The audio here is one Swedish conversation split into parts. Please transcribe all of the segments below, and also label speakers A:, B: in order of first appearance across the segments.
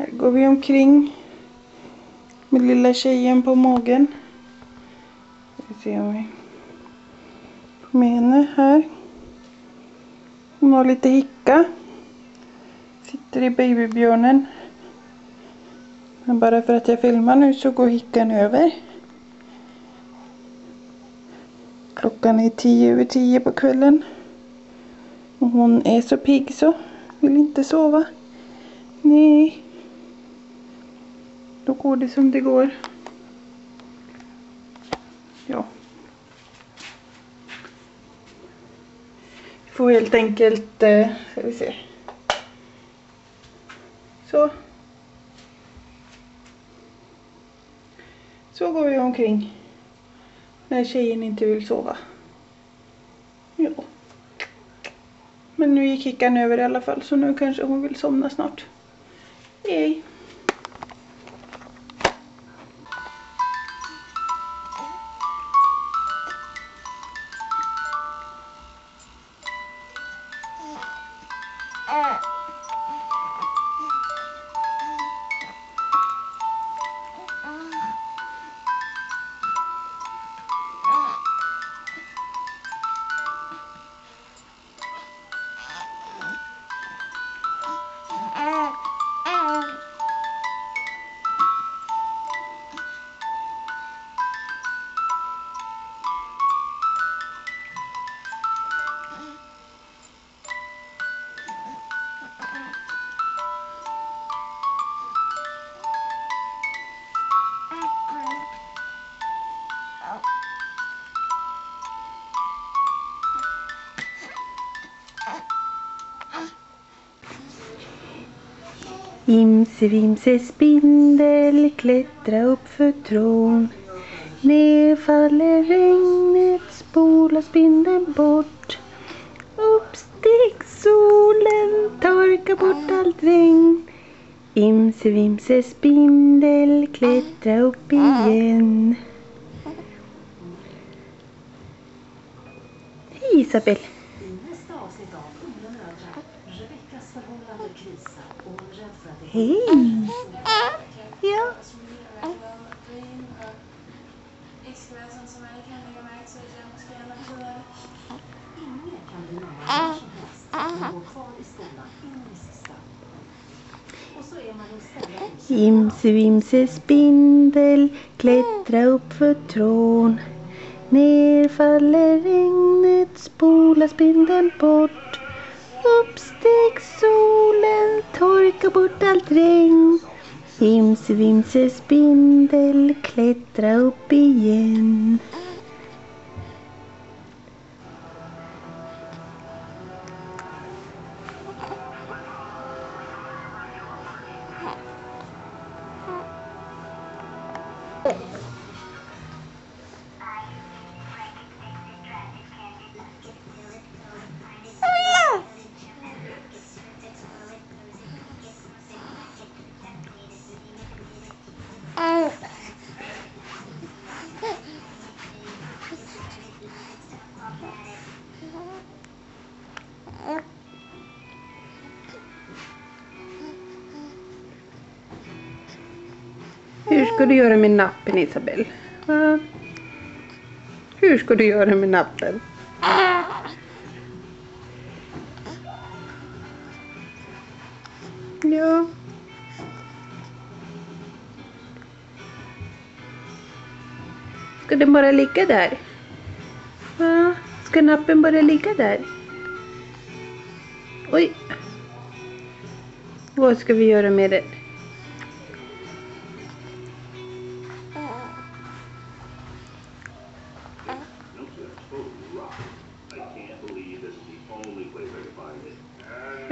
A: Här går vi omkring med lilla tjejen på magen. Vi ser om vi får med henne här. Hon har lite hicka. Sitter i babybjörnen. Men bara för att jag filmar nu så går hickan över. Klockan är 10:10 på kvällen. Och hon är så pigg så vill inte sova. Nej. Då går det som det går. Ja. Vi får helt enkelt, ska vi se. Så går vi omkring när tjejen inte vill sova. Ja. Men nu gick hickan över i alla fall, så nu kanske hon vill somna snart. Hej. Imse vimse spindel klättra upp för trån. Ner faller regnet, spolar spindeln bort. Upp steg solen, torkar bort allt regn. Imse vimse spindel klättra upp igen. Hej Isabel. Hej! Ja. Imse vimse spindel klättra upp för trån. Ner faller regnet, spolar spindeln bort. Upp steg solen, torkar bort allt regn. Imse vimse spindel klättra upp igen. Hur ska du göra med nappen, Isabel? Hur ska du göra med nappen? Ja. Ska den bara ligga där? Ska nappen bara ligga där? Oj. Vad ska vi göra med den?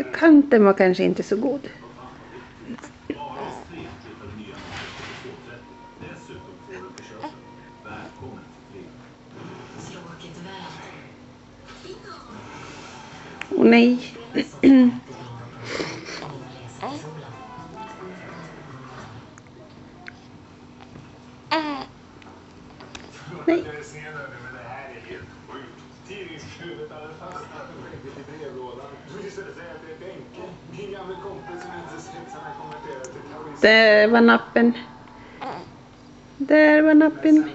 A: Kanten var kanske inte så god. Åh nej. Nej. Där var nappen. Där var nappen.